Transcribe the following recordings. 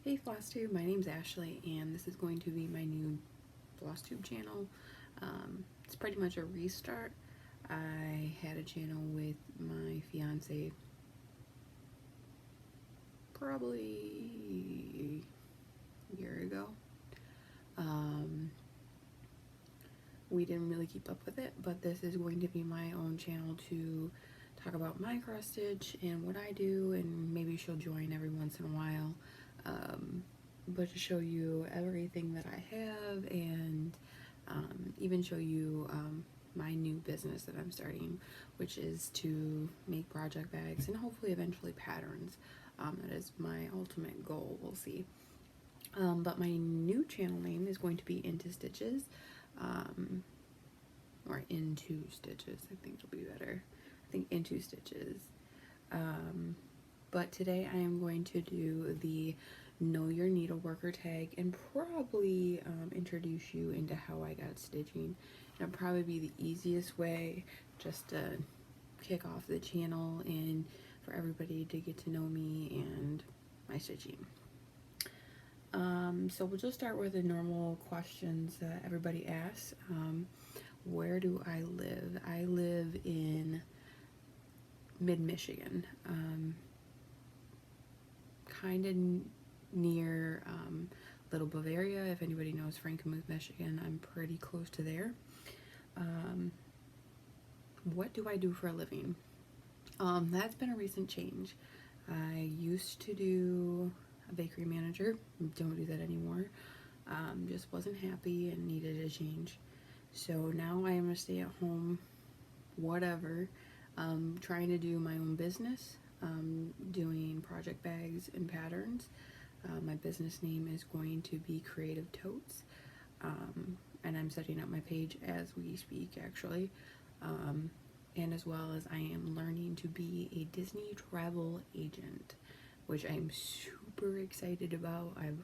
Hey FlossTube, my name's Ashley and this is going to be my new FlossTube channel. It's pretty much a restart. I had a channel with my fiance probably a year ago. We didn't really keep up with it, but this is going to be my own channel to talk about my cross stitch and what I do, and maybe she'll join every once in a while. But to show you everything that I have and even show you my new business that I'm starting, which is to make project bags and hopefully eventually patterns. That is my ultimate goal, we'll see. But my new channel name is going to be Into Stitches, or Into Stitches, I think it'll be better. I think Into Stitches. But today I am going to do the Know Your Needle Worker tag and probably introduce you into how I got stitching. It'll probably be the easiest way just to kick off the channel and for everybody to get to know me and my stitching. So we'll just start with the normal questions that everybody asks. Where do I live? I live in mid-Michigan, kind of near Little Bavaria. If anybody knows Frankenmuth, Michigan, I'm pretty close to there. What do I do for a living? That's been a recent change. I used to do a bakery manager. Don't do that anymore. Just wasn't happy and needed a change. So now I am a stay-at-home whatever, trying to do my own business, doing project bags and patterns. My business name is going to be Creative Totes, and I'm setting up my page as we speak, actually. And as well as I am learning to be a Disney travel agent, which I'm super excited about. I've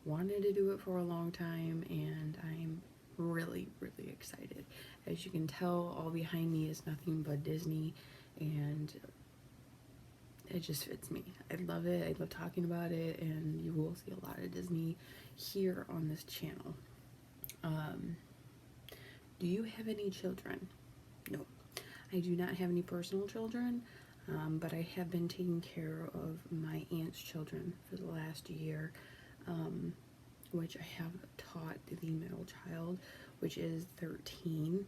wanted to do it for a long time, and I'm really excited. As you can tell, all behind me is nothing but Disney, and it just fits me. I love it. I love talking about it, and you will see a lot of Disney here on this channel. Do you have any children? No, I do not have any personal children, but I have been taking care of my aunt's children for the last year, which I have taught the middle child, which is 13,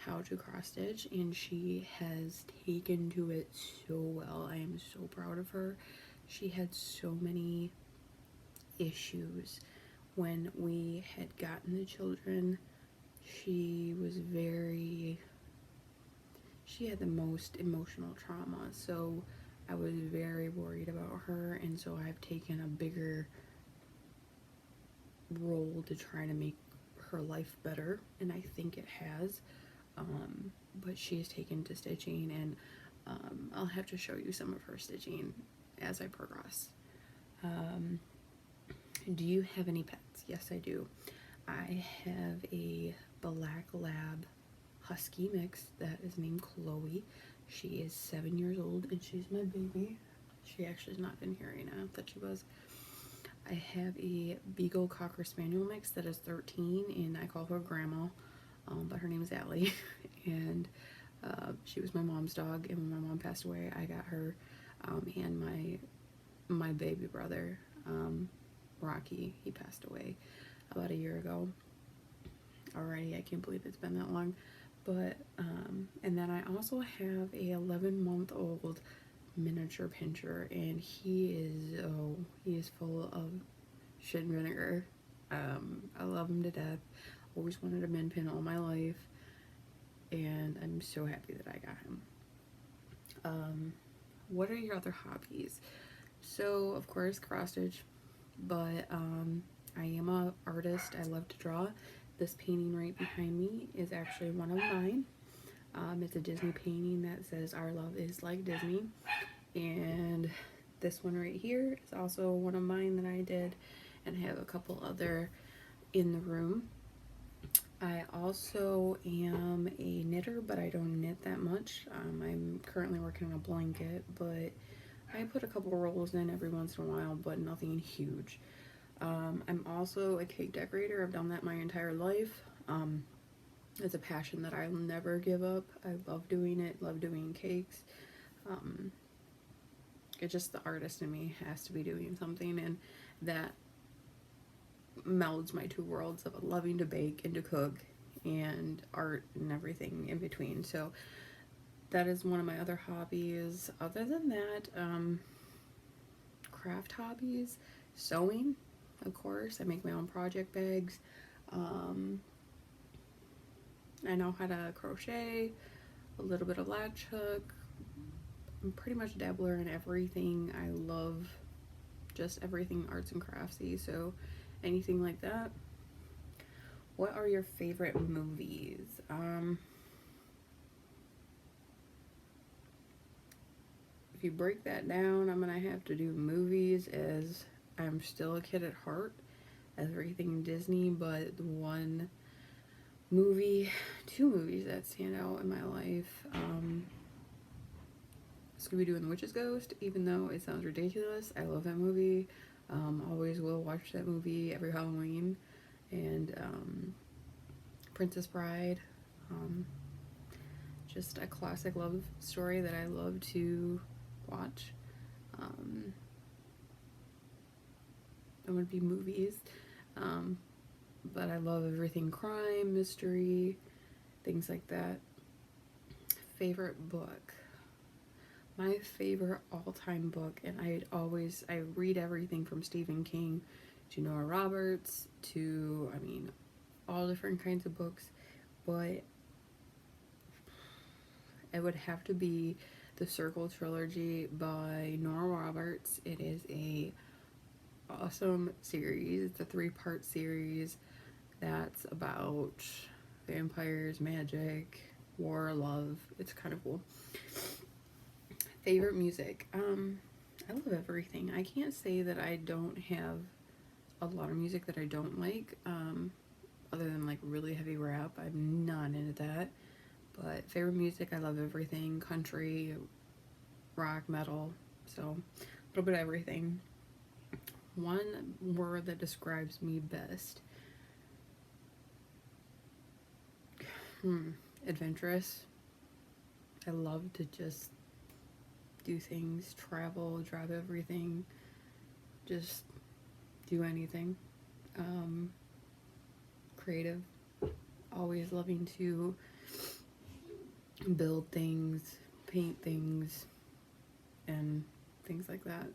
how to cross stitch, and she has taken to it so well. I am so proud of her. She had so many issues when we had gotten the children. She had the most emotional trauma, so I was very worried about her, and so I've taken a bigger role to try to make her life better, and I think it has. But she has taken to stitching, and I'll have to show you some of her stitching as I progress. Do you have any pets? Yes, I do. I have a black lab husky mix that is named Chloe. She is 7 years old, and she's my baby. She actually is not in here right now. I thought she was. I have a Beagle Cocker Spaniel mix that is 13, and I call her Grandma, but her name is Allie, and she was my mom's dog, and when my mom passed away, I got her, and my baby brother, Rocky, he passed away about a year ago already. I can't believe it's been that long. But and then I also have a 11-month-old miniature pinscher, and he is full of shit and vinegar. I love him to death. Always wanted a min pin all my life, and I'm so happy that I got him. What are your other hobbies? So of course cross stitch, but I am an artist. I love to draw. This painting right behind me is actually one of mine. It's a Disney painting that says "Our love is like Disney," and this one right here is also one of mine that I did, and I have a couple other in the room. I also am a knitter, but I don't knit that much. I'm currently working on a blanket, but I put a couple rolls in every once in a while, but nothing huge. I'm also a cake decorator. I've done that my entire life. It's a passion that I'll never give up. I love doing it, love doing cakes. It's just the artist in me has to be doing something, and that melds my two worlds of loving to bake and to cook and art and everything in between. So that is one of my other hobbies. Other than that, craft hobbies, sewing, of course. I make my own project bags. I know how to crochet, a little bit of latch hook. I'm pretty much a dabbler in everything. I love just everything arts and craftsy, so anything like that. What are your favorite movies? If you break that down, I'm gonna have to do movies, as I'm still a kid at heart, everything Disney, but one movie, two movies that stand out in my life. Scooby-Doo and the Witch's Ghost, even though it sounds ridiculous, I love that movie. Always will watch that movie every Halloween. And Princess Bride, just a classic love story that I love to watch. It would be movies, but I love everything crime, mystery, things like that. Favorite book. My favorite all-time book, and I read everything from Stephen King to Nora Roberts to, all different kinds of books, but it would have to be the Circle trilogy by Nora Roberts. It is a awesome series. It's a 3-part series that's about vampires, magic, war, love. It's kind of cool. Favorite music. I love everything. I can't say that I don't have a lot of music that I don't like, other than like really heavy rap. I'm not into that. But favorite music, I love everything. Country, rock, metal, so a little bit of everything. One word that describes me best. Adventurous. I love to just do things, travel, drive everything, just do anything. Creative, always loving to build things, paint things, and things like that.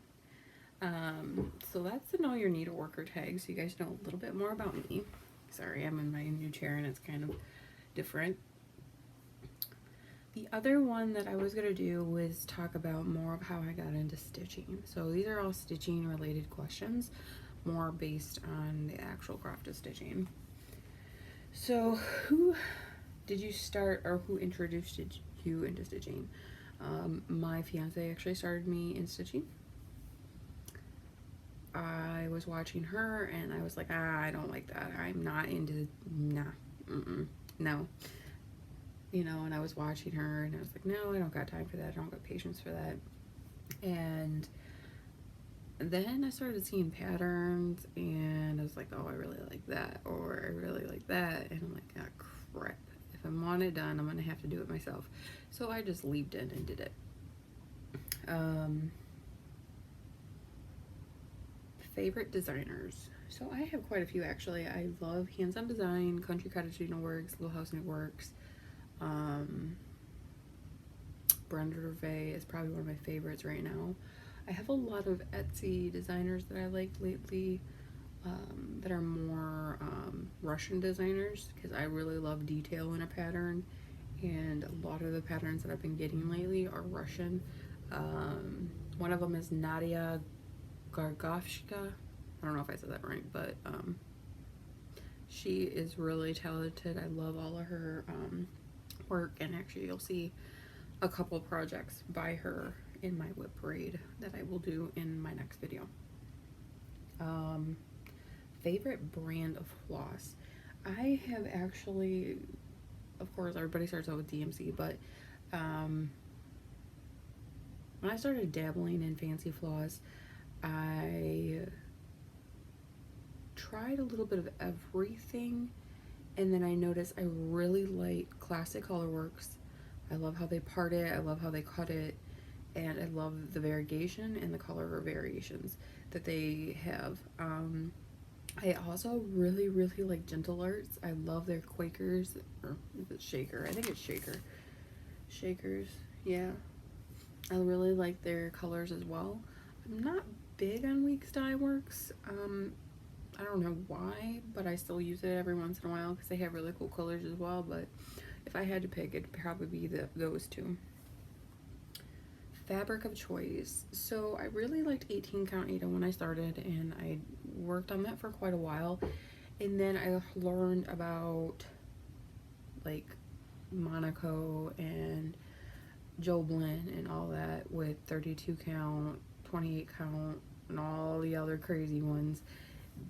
So that's the Know Your Needleworker tag, so you guys know a little bit more about me. Sorry, I'm in my new chair and it's kind of different. The other one that I was going to do was talk about more of how I got into stitching. So these are all stitching related questions, more based on the actual craft of stitching. So who did you start, or who introduced you into stitching? My fiance actually started me in stitching. I was watching her and I was like, I don't like that. I'm not into, no. And I was watching her and I was like, no, I don't got time for that. I don't got patience for that. And then I started seeing patterns and I was like, oh, I really like that, or I really like that. And I'm like, ah, crap. If I want it done, I'm going to have to do it myself. So I just leaped in and did it. Favorite designers. So I have quite a few, actually. I love Hands-On Design, Country Cottage Needleworks, Little House Knitworks. Brenda Gervais is probably one of my favorites right now. I have a lot of Etsy designers that I like lately, that are more Russian designers, because I really love detail in a pattern, and a lot of the patterns that I've been getting lately are Russian. One of them is Nadia Gargovshka. I don't know if I said that right, but she is really talented. I love all of her work, and actually you'll see a couple projects by her in my whip braid that I will do in my next video. Favorite brand of floss. I have actually, of course, everybody starts out with DMC, but when I started dabbling in fancy floss, I tried a little bit of everything, and then I noticed I really like Classic Colorworks. I love how they part it, I love how they cut it, and I love the variegation and the color variations that they have. I also really like Gentle Arts. I love their Quakers, or is it Shaker? I think it's Shaker. Shakers, yeah. I really like their colors as well. I'm not big on Weeks Dye Works. I don't know why, but I still use it every once in a while because they have really cool colors as well. But if I had to pick, it'd probably be those two. Fabric of choice. So I really liked 18 count Aida when I started, and I worked on that for quite a while. And then I learned about like Monaco and Joblin and all that with 32 count, 28 count, and all the other crazy ones,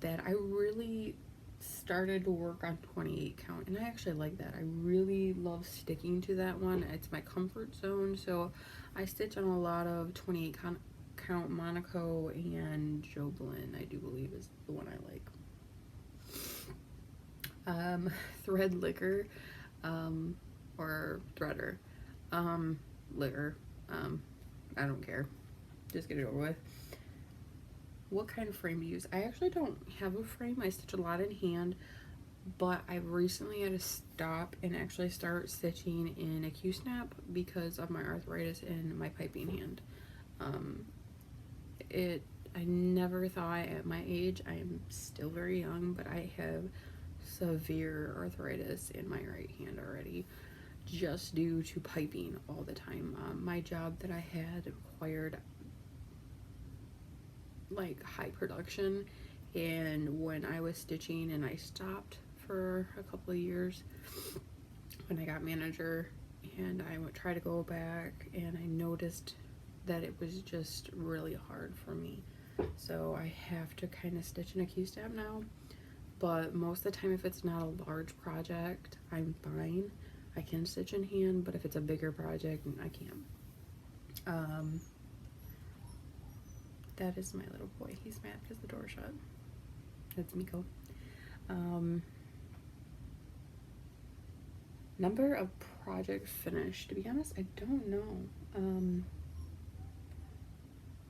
that I really started to work on 28 count, and I actually like that. I really love sticking to that one. It's my comfort zone, so I stitch on a lot of 28 count Monaco, and Joblin I do believe is the one I like. Thread liquor, or threader, liquor, I don't care, just get it over with. What kind of frame to use? I actually don't have a frame. I stitch a lot in hand, but I've recently had to stop and actually start stitching in a Q-snap because of my arthritis in my piping hand. I never thought at my age, I am still very young, but I have severe arthritis in my right hand already, just due to piping all the time. My job that I had required like high production, and when I was stitching and I stopped for a couple of years when I got manager, and I would try to go back, and I noticed that it was just really hard for me, so I have to kind of stitch in a Q-snap now. But most of the time, if it's not a large project, I'm fine. I can stitch in hand, but if it's a bigger project, I can't. That is my little boy. He's mad because the door's shut. That's Miko. Number of projects finished. To be honest, I don't know.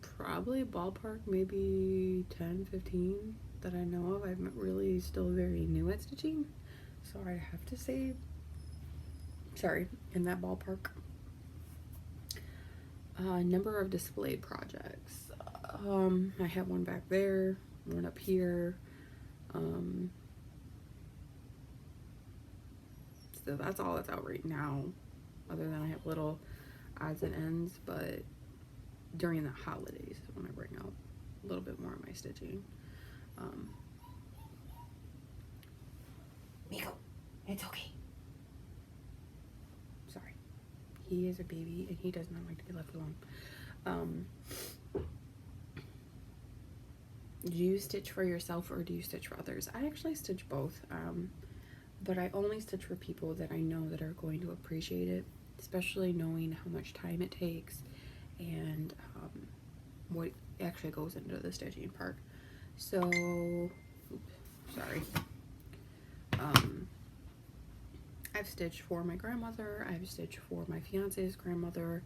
Probably ballpark maybe 10, 15 that I know of. I'm really still very new at stitching, so I have to say, sorry, in that ballpark. Number of displayed projects. I have one back there, one up here. So that's all that's out right now, other than I have little odds and ends, but during the holidays is when I bring out a little bit more of my stitching. Miko, it's okay. Sorry. He is a baby and he does not like to be left alone. Do you stitch for yourself or do you stitch for others? I actually stitch both, but I only stitch for people that I know that are going to appreciate it, especially knowing how much time it takes and what actually goes into the stitching part. So, sorry. I've stitched for my grandmother, I've stitched for my fiance's grandmother,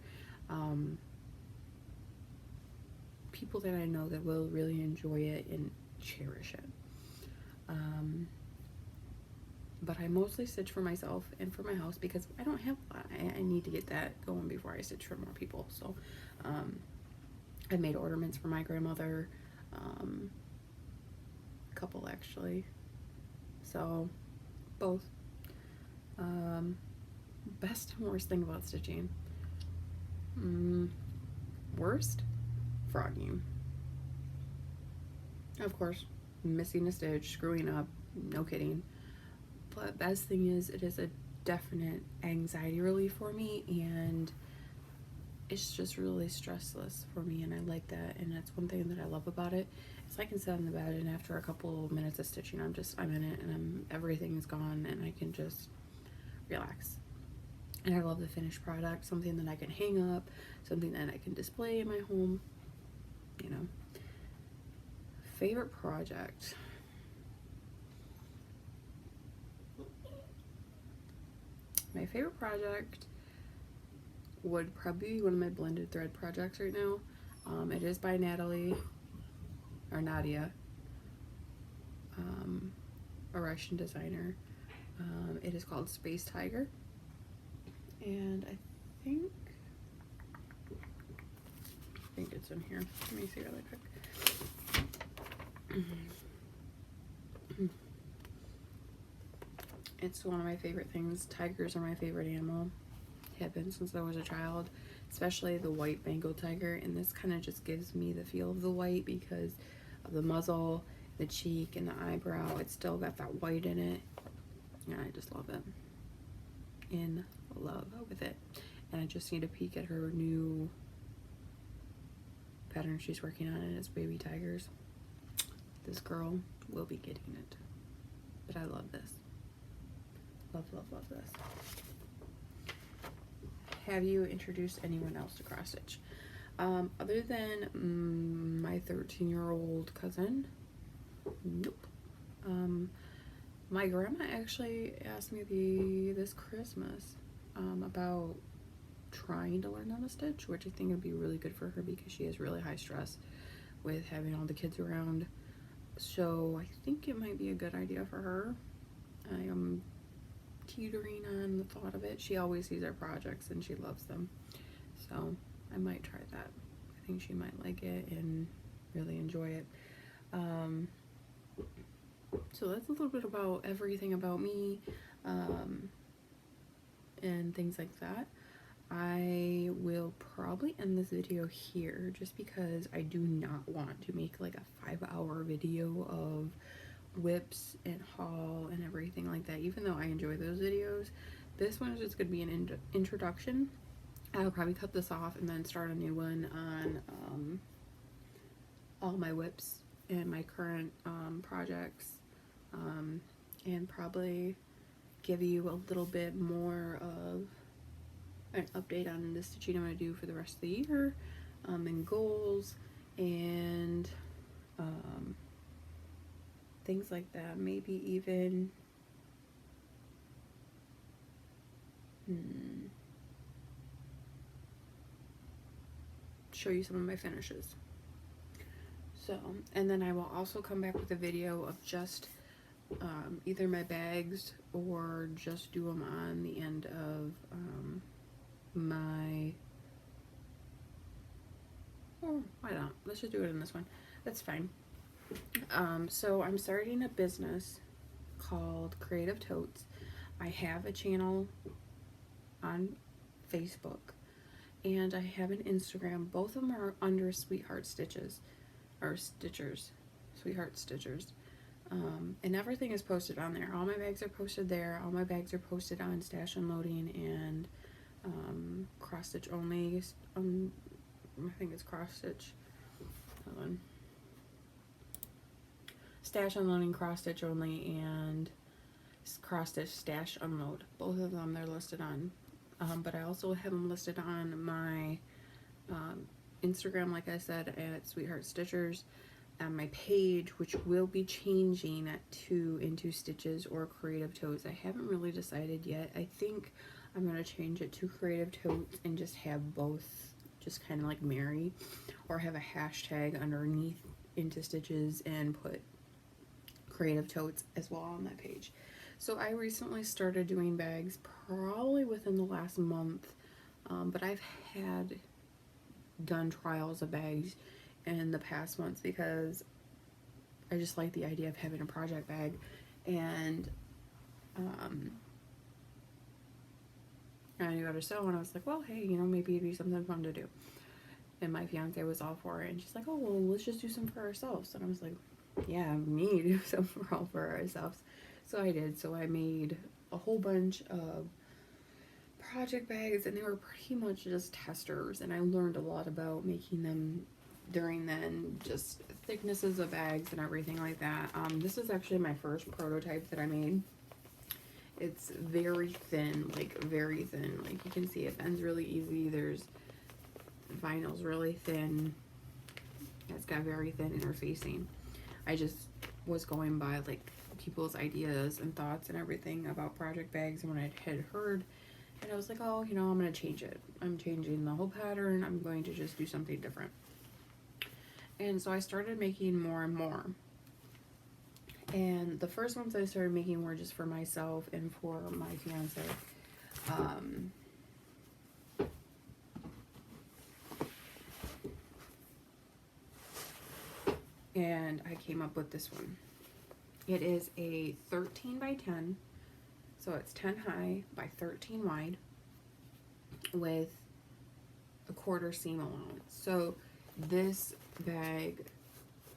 people that I know that will really enjoy it and cherish it. But I mostly stitch for myself and for my house because I don't have a lot. I need to get that going before I stitch for more people. So I've made ornaments for my grandmother, a couple actually, so both. Best and worst thing about stitching. Worst? Frogging. Of course, missing a stitch, screwing up, no kidding. But best thing is, it is a definite anxiety relief for me, and it's just really stressless for me, and I like that. And that's one thing that I love about it, is I can sit on the bed, and after a couple of minutes of stitching, I'm in it, and everything is gone, and I can just relax. And I love the finished product, something that I can hang up, something that I can display in my home, you know. Favorite project? My favorite project would probably be one of my blended thread projects right now. It is by Nadia, a Russian designer. It is called Space Tiger, and I think it's in here. Let me see really quick. It's one of my favorite things. Tigers are my favorite animal. Have been since I was a child, especially the white Bengal tiger, and this kind of just gives me the feel of the white because of the muzzle, the cheek, and the eyebrow. It's still got that white in it, and I just love it. In love with it. And I just need to peek at her new pattern she's working on, and it's baby tigers. This girl will be getting it, but I love this. Love this. Have you introduced anyone else to cross stitch? Other than my 13-year-old cousin? Nope. My grandma actually asked me this Christmas about trying to learn how to stitch, which I think would be really good for her because she has really high stress with having all the kids around. So I think it might be a good idea for her. I am teetering on the thought of it. She always sees our projects and she loves them, so I might try that. I think she might like it and really enjoy it. So that's a little bit about everything about me, and things like that. I will probably end this video here just because I do not want to make like a 5-hour video of whips and haul and everything like that. Even though I enjoy those videos, this one is just going to be an introduction. I'll probably cut this off and then start a new one on all my whips and my current projects, and probably give you a little bit more of an update on the stitching I'm going to do for the rest of the year, and goals and things like that. Maybe even show you some of my finishes. So, and then I will also come back with a video of just either my bags or just do them on the end of my, oh, why not? Let's just do it in this one. That's fine. So I'm starting a business called Creative Totes. I have a channel on Facebook and I have an Instagram. Both of them are under Sweetheart Stitches, or Stitchers, Sweetheart Stitchers. And everything is posted on there. All my bags are posted there. All my bags are posted on Stash Unloading and Cross Stitch Only. I think it's Cross Stitch. Hold on. Stash Unloading, Cross Stitch Only, and Cross Stitch Stash Unload. Both of them they're listed on. But I also have them listed on my Instagram, like I said, at Sweetheart Stitchers. On my page, which will be changing to Into Stitches or Creative Totes. I haven't really decided yet. I think I'm going to change it to Creative Totes and just have both just kind of like marry, or have a hashtag underneath Into Stitches and put Creative Totes as well on that page. So I recently started doing bags probably within the last month, but I've had done trials of bags in the past months because I just like the idea of having a project bag. And I got to sew and I was like, well, hey, you know, maybe it'd be something fun to do. And my fiance was all for it, and she's like, oh, well, let's just do some for ourselves. And I was like, yeah, we need to do some for ourselves. So I did. So I made a whole bunch of project bags, and they were pretty much just testers, and I learned a lot about making them during then, just thicknesses of bags and everything like that. This is actually my first prototype that I made. It's very thin, like very thin. Like you can see it bends really easy. There's vinyl's really thin. It's got very thin interfacing. I just was going by like people's ideas and thoughts and everything about project bags, and when I had heard And I was like, oh, you know, I'm going to change it. I'm changing the whole pattern. I'm going to just do something different. And so I started making more and more. And the first ones I started making were just for myself and for my fiance. And I came up with this one. It is a 13 by 10. So it's 10 high by 13 wide with a quarter seam allowance. So this bag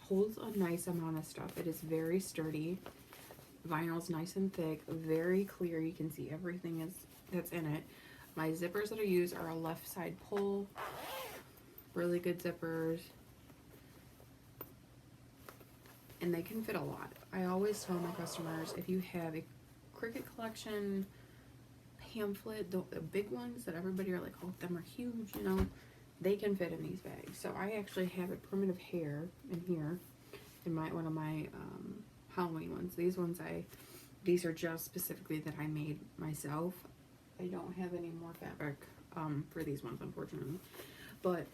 holds a nice amount of stuff. It is very sturdy. Vinyl's nice and thick, very clear. You can see everything that's in it. My zippers that I use are a left side pull. Really good zippers. And they can fit a lot. I always tell my customers, if you have a Cricut collection pamphlet, the big ones that everybody are like, oh, them are huge, you know, they can fit in these bags. So I actually have a primitive hair in here in one of my Halloween ones. These are just specifically that I made myself. I don't have any more fabric for these ones, unfortunately, but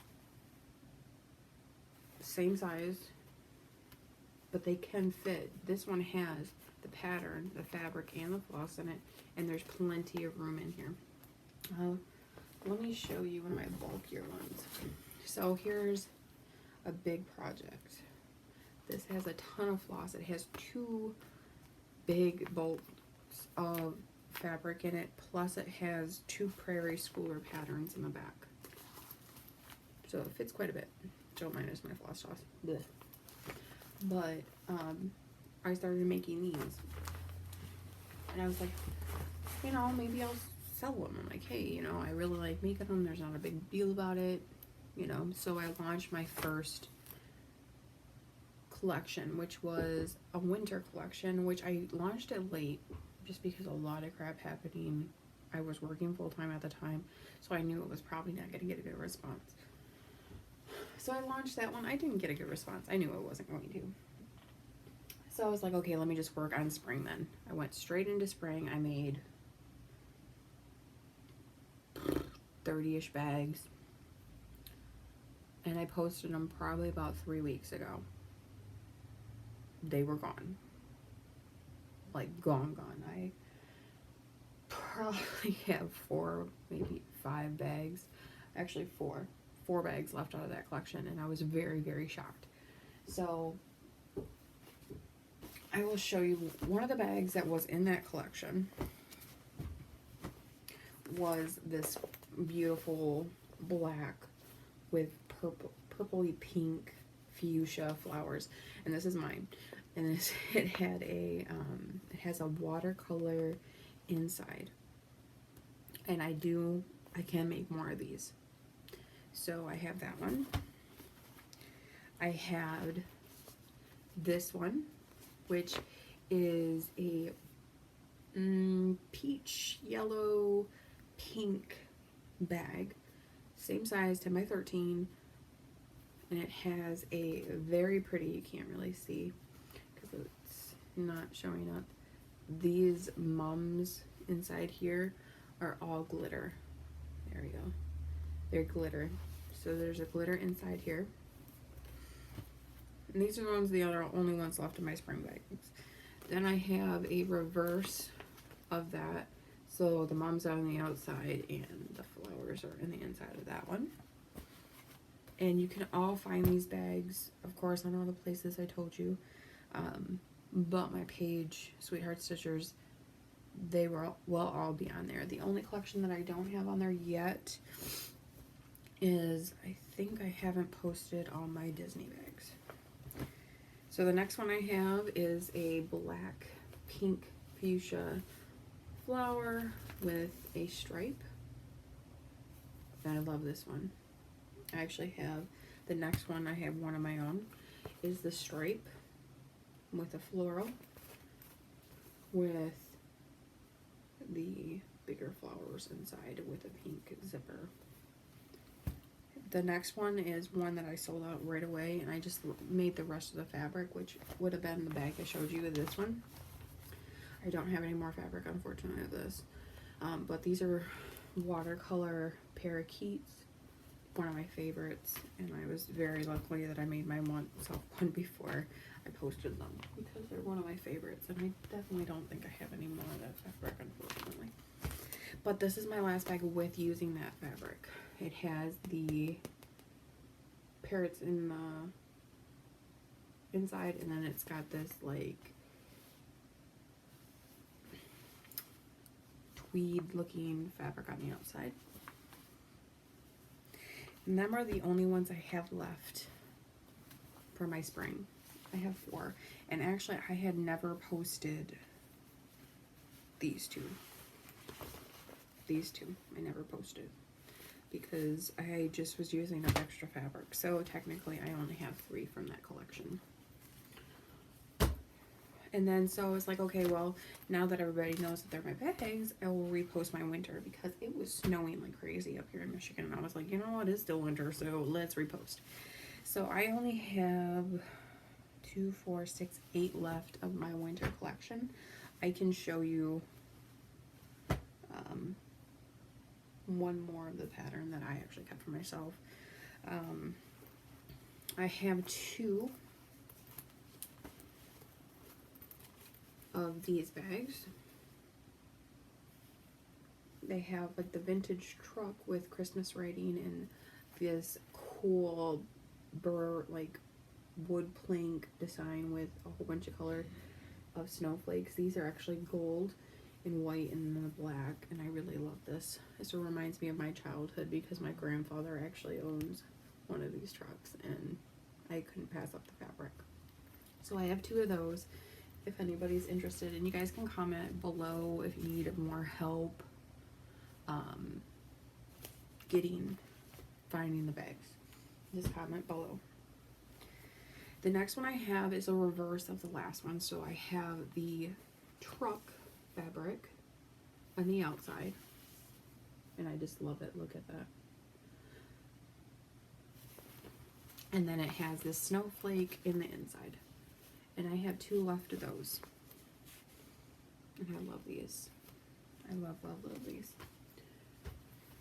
same size, but they can fit. This one has the pattern, the fabric, and the floss in it, and there's plenty of room in here. Let me show you one of my bulkier ones. So here's a big project. This has a ton of floss. It has 2 big bolts of fabric in it, plus it has 2 prairie schooler patterns in the back. So it fits quite a bit. Don't minus my floss toss. Blech. But I started making these, and I was like, you know, maybe I'll sell them. I'm like, hey, you know, I really like making them. There's not a big deal about it, you know. So I launched my first collection, which was a winter collection, which I launched it late just because a lot of crap happening. I was working full-time at the time, so I knew it was probably not going to get a good response. So I launched that one. I didn't get a good response. I knew I wasn't going to. So I was like, okay, let me just work on spring then. I went straight into spring. I made 30-ish bags. And I posted them probably about 3 weeks ago. They were gone. Like, gone. I probably have 4, maybe 5 bags. Actually 4 bags left out of that collection, and I was very, very shocked. So I will show you one of the bags that was in that collection. Was this beautiful black with purpley pink fuchsia flowers, and this is mine. And it has a watercolor inside, and I can make more of these. So I have that one. I had this one, which is a peach, yellow, pink bag. Same size, 10 by 13. And it has a very pretty, you can't really see because it's not showing up. These mums inside here are all glitter. There we go. They're glitter. So there's a glitter inside here. And these are the only ones left in my spring bags. Then I have a reverse of that. So the mums are on the outside and the flowers are in the inside of that one. And you can all find these bags, of course, on all the places I told you. But my page, Sweetheart Stitchers, they will all be on there. The only collection that I don't have on there yet is, I think I haven't posted all my Disney bags. So the next one I have is a black pink fuchsia flower with a stripe. And I love this one. I actually have the next one. I have one of my own, is the stripe with a floral with the bigger flowers inside with a pink zipper. The next one is one that I sold out right away, and I just made the rest of the fabric, which would have been the bag I showed you with this one. I don't have any more fabric, unfortunately, of this. But these are watercolor parakeets, one of my favorites, and I was very lucky that I made myself one before I posted them because they're one of my favorites, and I definitely don't think I have any more of that fabric, unfortunately. But this is my last bag with using that fabric. It has the parrots in the inside, and then it's got this like tweed looking fabric on the outside. And them are the only ones I have left for my spring. I have 4, and actually I had never posted these two I never posted because I just was using up extra fabric, so technically I only have 3 from that collection. And then so I was like, okay, well, now that everybody knows that they're my bags, I will repost my winter because it was snowing like crazy up here in Michigan. And I was like, you know what, it's still winter, so let's repost. So I only have 2, 4, 6, 8 left of my winter collection. I can show you one more of the pattern that I actually kept for myself. I have 2 of these bags. They have like the vintage truck with Christmas writing and this cool like wood plank design with a whole bunch of color of snowflakes. These are actually gold and white and then the black, and I really love this. This reminds me of my childhood because my grandfather actually owns one of these trucks and I couldn't pass up the fabric. So I have 2 of those if anybody's interested, and you guys can comment below if you need more help finding the bags. Just comment below. The next one I have is a reverse of the last one. So I have the truck fabric on the outside, and I just love it. Look at that. And then it has this snowflake in the inside, and I have 2 left of those, and I love these. I love these.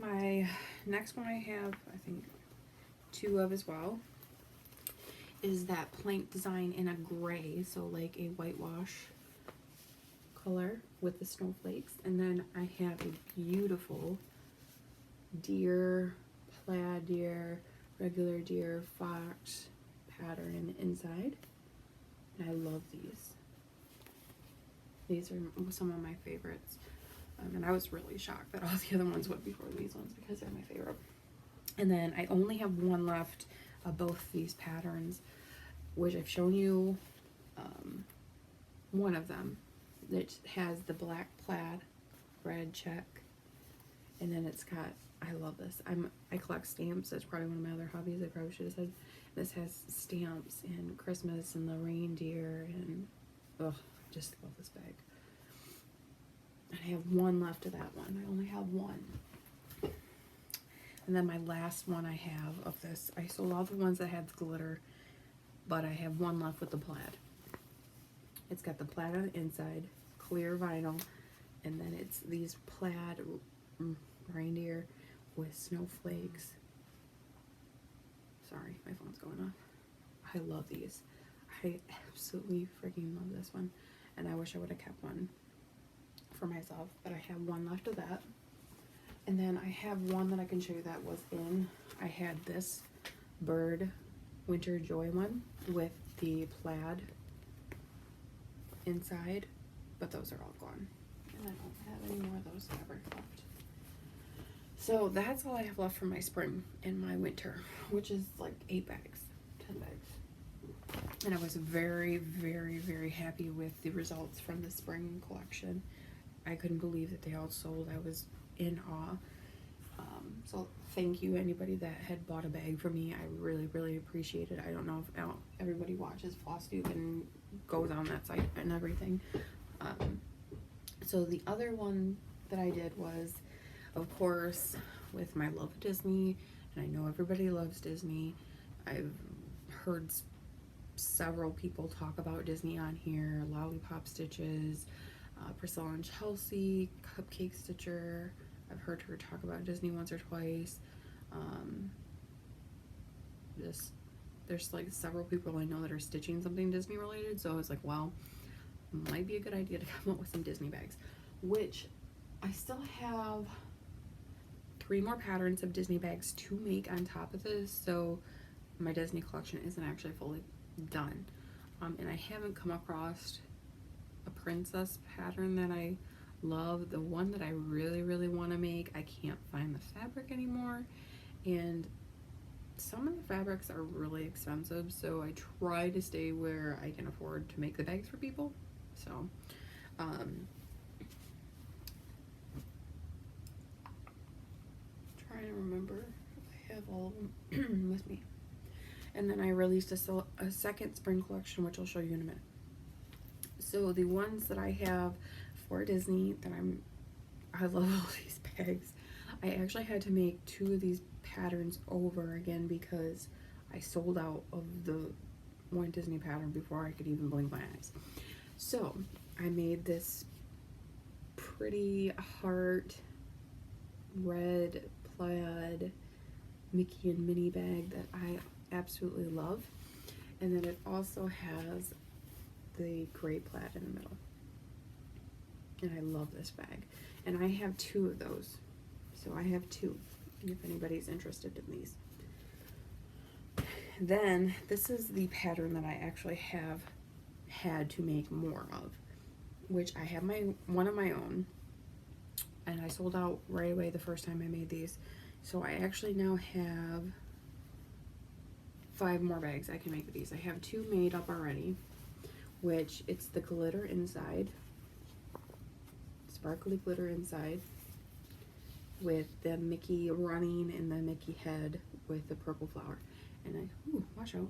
My next one I have, I think 2 of as well, is that plank design in a gray, so like a whitewash color with the snowflakes. And then I have a beautiful deer, plaid deer, regular deer, fox pattern in the inside. And I love these. These are some of my favorites. And I was really shocked that all the other ones went before these ones because they're my favorite. And then I only have 1 left of both these patterns, which I've shown you one of them. It has the black plaid, red check, and then it's got, I love this. I collect stamps. That's probably one of my other hobbies. I probably should have said. This has stamps and Christmas and the reindeer, and oh, I just love this bag. And I have 1 left of that one. I only have 1. And then my last one I have of this, I sold all the ones that had glitter, but I have 1 left with the plaid. It's got the plaid on the inside, clear vinyl, and then it's these plaid reindeer with snowflakes. Sorry, my phone's going off. I love these. I absolutely freaking love this one, and I wish I would have kept one for myself, but I have 1 left of that. And then I have 1 that I can show you that was in. I had this bird winter joy one with the plaid inside, but those are all gone, and I don't have any more of those fabric left. So that's all I have left for my spring and my winter, which is like 8 bags, 10 bags. And I was very, very, very happy with the results from the spring collection. I couldn't believe that they all sold. I was in awe. So thank you anybody that had bought a bag for me. I really, really appreciate it. I don't know if everybody watches FlossTube and goes on that site and everything. So the other one that I did was, of course, with my love of Disney, and I know everybody loves Disney. I've heard several people talk about Disney on here. Lollipop Stitches, Priscilla and Chelsea, Cupcake Stitcher, I've heard her talk about Disney once or twice. There's like several people I know that are stitching something Disney related, so I was like, well, might be a good idea to come up with some Disney bags, which I still have 3 more patterns of Disney bags to make on top of this, so my Disney collection isn't actually fully done. And I haven't come across a princess pattern that I love. The one that I really, really want to make, I can't find the fabric anymore, and some of the fabrics are really expensive, so I try to stay where I can afford to make the bags for people. So trying to remember if I have all of them with me. And then I released a second spring collection, which I'll show you in a minute. So the ones that I have for Disney that I love all these bags. I actually had to make 2 of these patterns over again because I sold out of the one Disney pattern before I could even blink my eyes. So I made this pretty heart red plaid Mickey and Minnie bag that I absolutely love, and then it also has the gray plaid in the middle, and I love this bag, and I have 2 of those, so I have 2 if anybody's interested in these. Then this is the pattern that I actually have had to make more of, which I have one of my own, and I sold out right away the first time I made these, so I actually now have 5 more bags I can make with these. I have 2 made up already, which it's the glitter inside, sparkly glitter inside, with the Mickey running and the Mickey head with the purple flower. And watch out.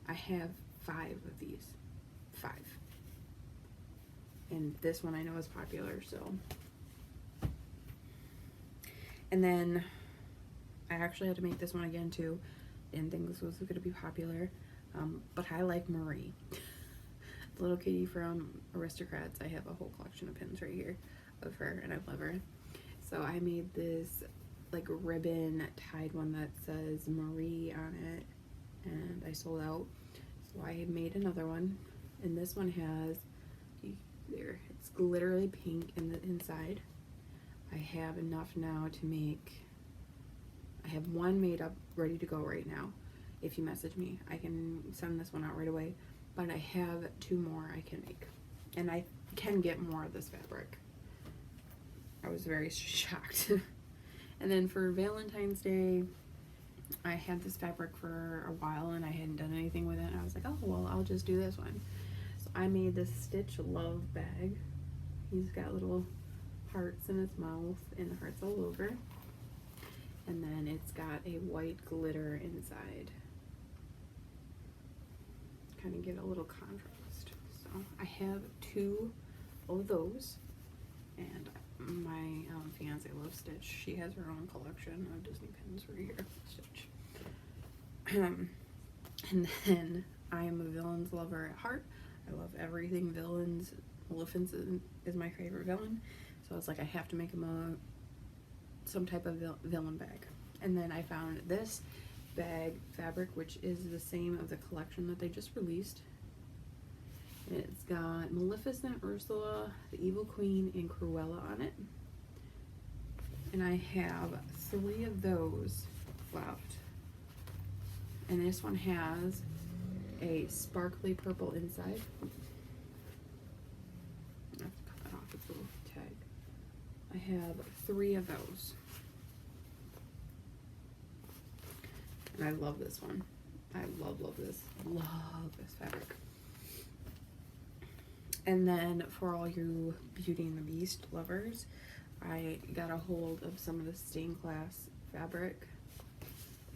I have 5 of these. 5. And this one I know is popular, so. And then I actually had to make this one again too. Didn't think this was going to be popular, but I like Marie. The little kitty from Aristocrats. I have a whole collection of pins right here of her, and I love her. So I made this like ribbon tied one that says Marie on it, and I sold out. So I made another one, and this one has it's glittery pink in the inside. I have enough now to make. I have 1 made up ready to go right now. If you message me, I can send this one out right away, but I have 2 more I can make, and I can get more of this fabric. I was very shocked. And then for Valentine's Day, I had this fabric for a while and I hadn't done anything with it, and I was like, oh well, I'll just do this one. So I made this Stitch Love bag. He's got little hearts in his mouth and hearts all over, and then it's got a white glitter inside, kind of get a little contrast. So I have 2 of those, and my fiance loves Stitch. She has her own collection of Disney pins right here. Stitch. And then I am a villains lover at heart. I love everything villains. Maleficent is my favorite villain, so it's like I have to make him some type of villain bag. And then I found this bag fabric, which is the same of the collection that they just released. It's got Maleficent, Ursula, the Evil Queen, and Cruella on it. And I have 3 of those left. And this one has a sparkly purple inside. I have to cut that off, it's a little tag. I have 3 of those. And I love this one. I love this. Love this fabric. And then for all you Beauty and the Beast lovers, I got a hold of some of the stained glass fabric,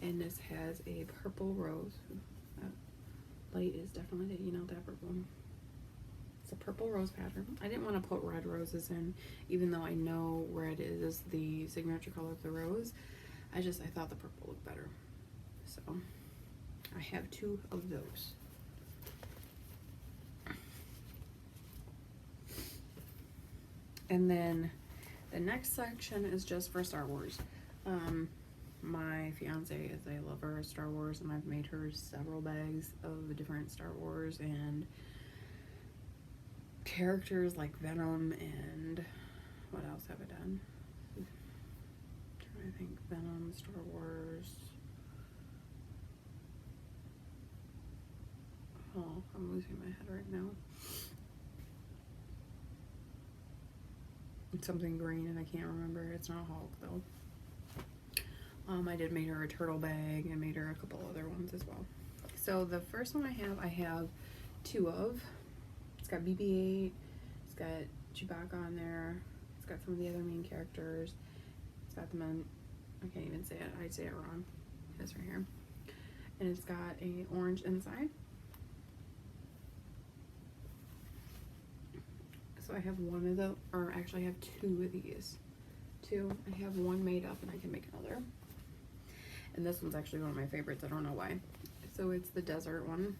and this has a purple rose. That light is definitely, that purple. It's a purple rose pattern. I didn't want to put red roses in, even though I know red is the signature color of the rose. I thought the purple looked better. So I have 2 of those. And then The next section is just for Star Wars. My fiance is a lover of Star Wars, and I've made her several bags of different Star Wars and characters like Venom, and what else have I done? I'm trying to think. Venom, Star Wars. Oh, I'm losing my head right now. It's something green and I can't remember. It's not Hulk though. I did make her a turtle bag. I made her a couple other ones as well. So the first one I have two of. It's got BB-8. It's got Chewbacca on there. It's got some of the other main characters. It's got the men. I can't even say it. I say it wrong. It's right here. And it's got a orange inside. So I have one of the, or actually I have two of these. Two. I have one made up and I can make another. And this one's actually one of my favorites. I don't know why. So it's the desert one.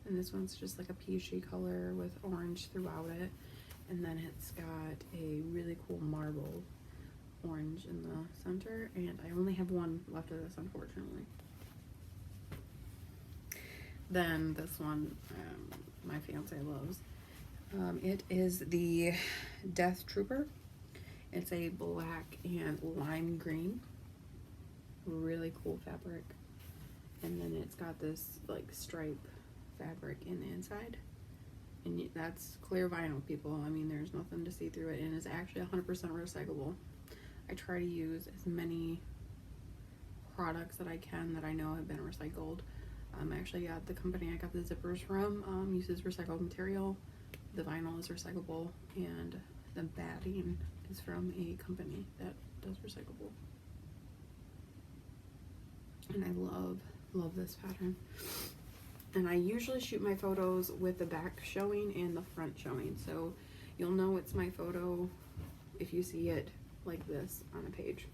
And this one's just like a peachy color with orange throughout it. And then it's got a really cool marble orange in the center. And I only have one left of this, unfortunately. Then this one, my fiance loves. It is the Death Trooper. It's a black and lime green. Really cool fabric. And then it's got this like stripe fabric in the inside. And that's clear vinyl, people. I mean, there's nothing to see through it. And it's actually 100% recyclable. I try to use as many products that I can that I know have been recycled. Actually, yeah, the company I got the zippers from uses recycled material. The vinyl is recyclable, and the batting is from a company that does recyclable. And I love this pattern. And I usually shoot my photos with the back showing and the front showing, so you'll know it's my photo if you see it like this on a page.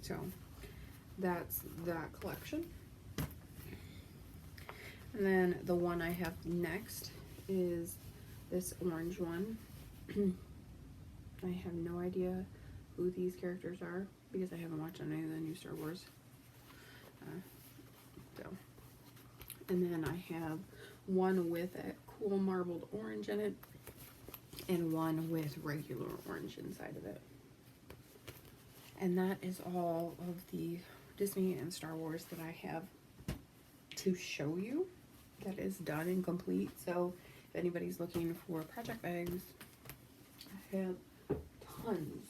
So that's that collection. And then the one I have next is this orange one. I have no idea who these characters are because I haven't watched any of the new Star Wars. And then I have one with a cool marbled orange in it and one with regular orange inside of it. And that is all of the Disney and Star Wars that I have to show you. That is done and complete. So if anybody's looking for project bags, I have tons.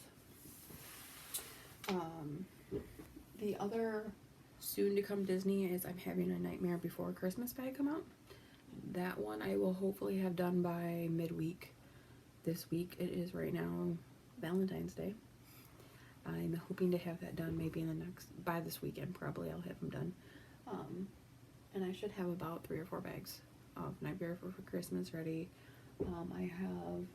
The other soon to come Disney is I'm having a Nightmare Before Christmas bag come out. That one I will hopefully have done by midweek. This week it is right now Valentine's Day. I'm hoping to have that done maybe by this weekend. Probably I'll have them done. And I should have about 3 or 4 bags of Nightmare Before Christmas ready. I have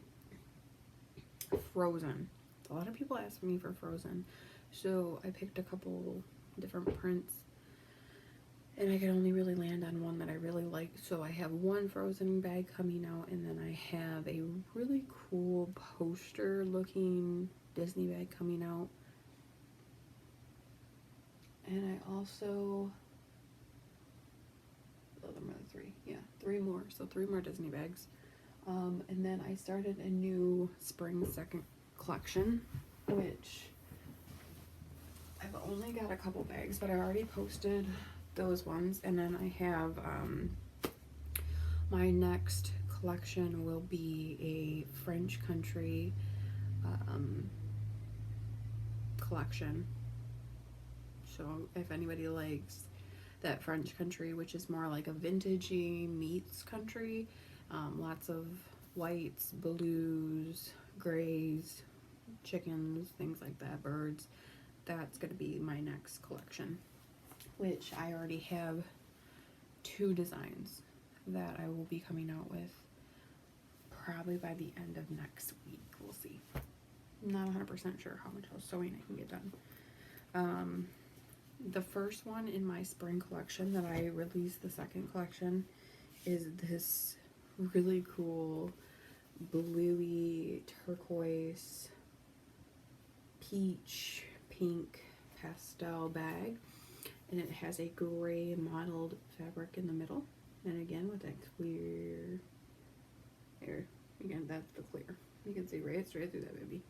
Frozen. A lot of people ask me for Frozen. So I picked a couple different prints. And I could only really land on one that I really like. So I have one Frozen bag coming out. And then I have a really cool poster looking Disney bag coming out. And I also... three more. So 3 more Disney bags. And then I started a new spring second collection, which I've only got a couple bags, but I already posted those ones. And then I have my next collection will be a French country collection. So if anybody likes that French country, which is more like a vintagey meets country, lots of whites, blues, grays, chickens, things like that, birds, that's going to be my next collection, which I already have 2 designs that I will be coming out with probably by the end of next week. We'll see. I'm not 100% sure how much sewing I can get done. The first one in my spring collection that I released, the second collection, is this really cool bluey, turquoise, peach, pink pastel bag. And it has a gray mottled fabric in the middle. And again, with that clear air. Again, that's the clear. You can see right straight through that baby.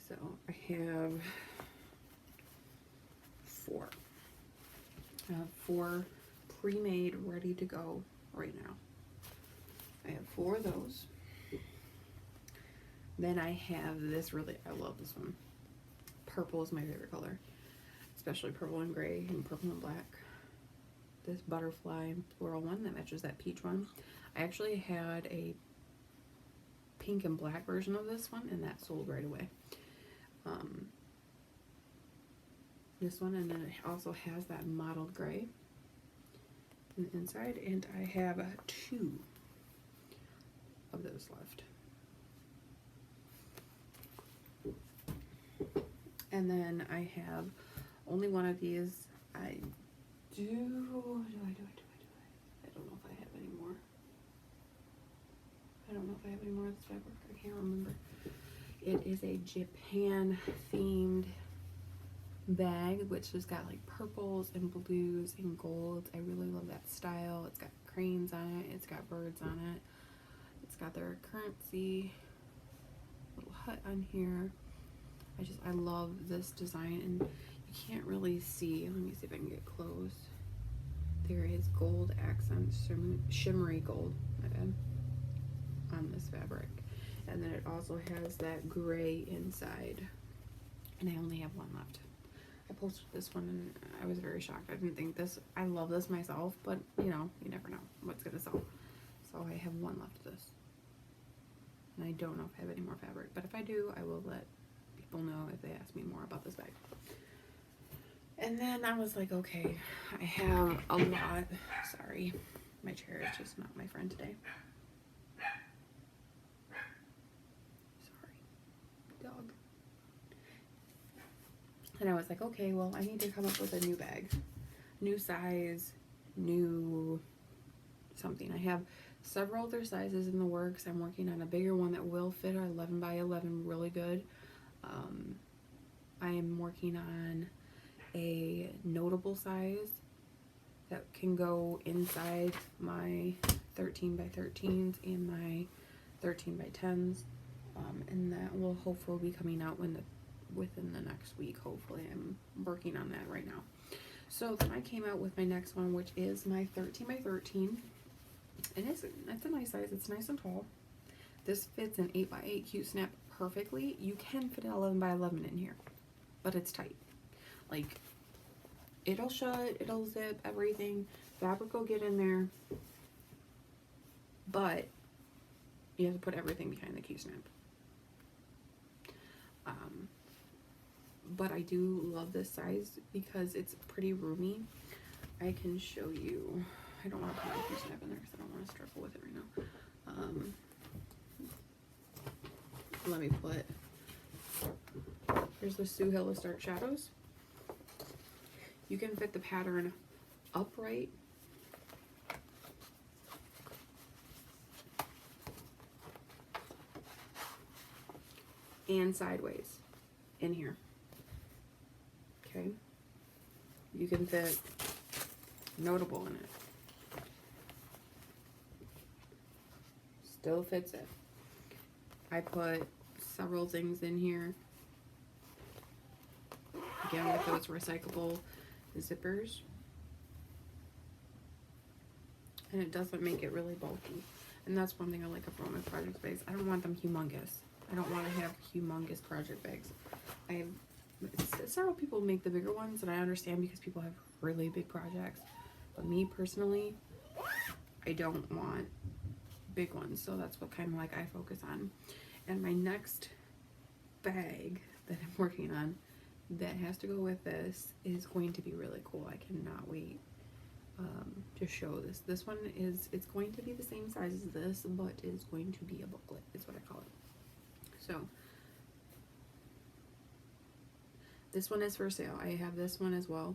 So I have four. I have four pre-made, ready to go right now. I have four of those. Then I have this really, I love this one. Purple is my favorite color, especially purple and gray and purple and black. This butterfly floral one that matches that peach one. I actually had a pink and black version of this one, and that sold right away. This one, and then it also has that mottled gray on the inside, and I have two of those left. And then I have only one of these. I don't know if I have any more. I don't know if I have any more of this fabric. I can't remember. It is a Japan themed bag, which has got like purples and blues and golds. I really love that style. It's got cranes on it. It's got birds on it. It's got their currency little hut on here. I love this design, and you can't really see. Let me see if I can get close. There is gold accents, shimmery gold, my bad, on this fabric. And then it also has that gray inside. And I only have one left. I posted this one and I was very shocked. I didn't think this, I love this myself, but you know, you never know what's gonna sell. So I have one left of this. And I don't know if I have any more fabric, but if I do, I will let people know if they ask me more about this bag. And then I was like, okay, I have a lot. Sorry, my chair is just not my friend today. Sorry, dog. And I was like, okay, well, I need to come up with a new bag, new size, new something. I have several other sizes in the works. I'm working on a bigger one that will fit our 11 by 11 really good. I am working on a notable size that can go inside my 13 by 13s and my 13 by 10s, and that will hopefully be coming out within the next week. Hopefully, I'm working on that right now. So then I came out with my next one, which is my 13 by 13, and it's a nice size. It's nice and tall. This fits an 8 by 8 Q-snap perfectly. You can fit an 11 by 11 in here, but it's tight. Like, it'll shut, it'll zip, everything. Fabric will get in there, but you have to put everything behind the Q-snap. But I do love this size because it's pretty roomy. I can show you. I don't want to put my Q-snap in there because I don't want to struggle with it right now. Let me put, here's the Sue Hill Start Shadows. You can fit the pattern upright and sideways in here. Okay, you can fit notable in it. Still fits it. I put several things in here. Again, with those recyclable zippers. And it doesn't make it really bulky. And that's one thing I like about my project bags. I don't want them humongous. I don't want to have humongous project bags. Several people make the bigger ones, and I understand because people have really big projects. But me personally, I don't want big ones, so that's what kind of like I focus on. And my next bag that I'm working on that has to go with this is going to be really cool. I cannot wait to show this. This one is, it's going to be the same size as this, but is going to be a booklet, is what I call it. So This one is for sale. I have this one as well.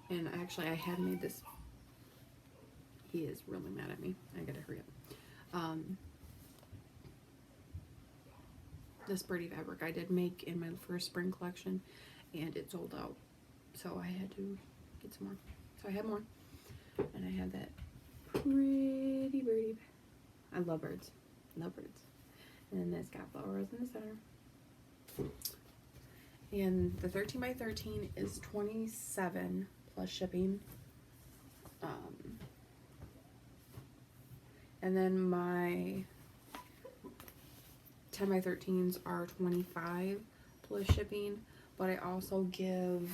And actually, I had made this. He is really mad at me. I gotta hurry up. This birdie fabric I did make in my first spring collection, and it sold out. So I had to get some more. So I had more. And I had that pretty birdie. I love birds. Love birds. And it's got flowers in the center. And the 13 by 13 is $27 plus shipping. And then my 10 by 13s are $25 plus shipping. But I also give,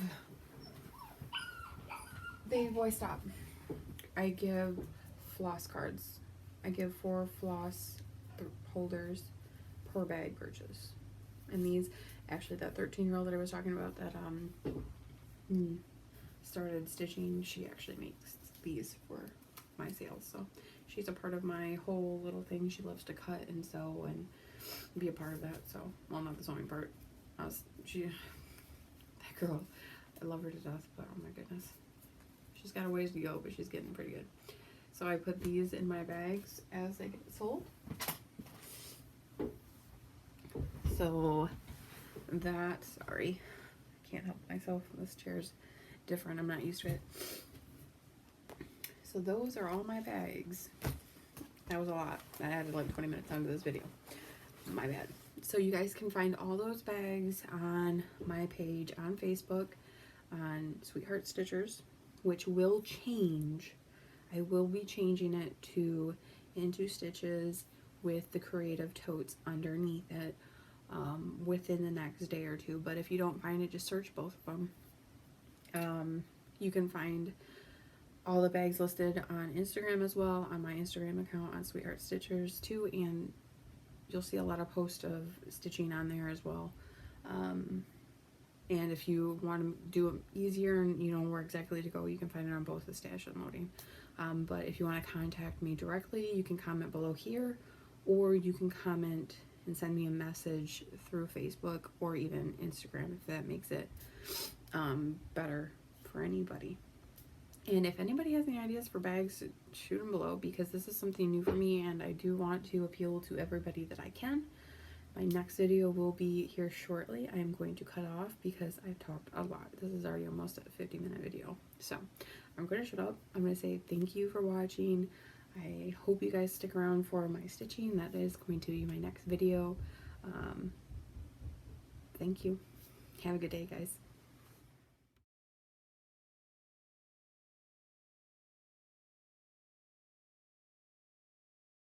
baby boy, stop. I give floss cards. I give 4 floss holders per bag purchase. And these, actually, that 13-year-old that I was talking about that started stitching, she actually makes these for my sales. So she's a part of my whole little thing. She loves to cut and sew and be a part of that. So, well, not the sewing part. That girl, I love her to death, but oh my goodness. She's got a ways to go, but she's getting pretty good. So I put these in my bags as they get sold. So that, sorry, I can't help myself. This chair's different. I'm not used to it. So those are all my bags. That was a lot. I added like 20 minutes onto this video. My bad. So you guys can find all those bags on my page on Facebook on Sweetheart Stitchers, which will change. I will be changing it to Into Stitches with the creative totes underneath it within the next day or two. But if you don't find it, just search both of them. You can find all the bags listed on Instagram as well, on my Instagram account on Sweetheart Stitchers too, and you'll see a lot of posts of stitching on there as well. And if you want to do it easier and you know where exactly to go, you can find it on both the Stash and Loading. But if you want to contact me directly, you can comment below here, or you can comment and send me a message through Facebook or even Instagram if that makes it better for anybody. And if anybody has any ideas for bags, shoot them below, because this is something new for me and I do want to appeal to everybody that I can. My next video will be here shortly. I am going to cut off because I've talked a lot. This is already almost a 50-minute video. So I'm going to shut up. I'm going to say thank you for watching. I hope you guys stick around for my stitching. That is going to be my next video. Thank you. Have a good day, guys.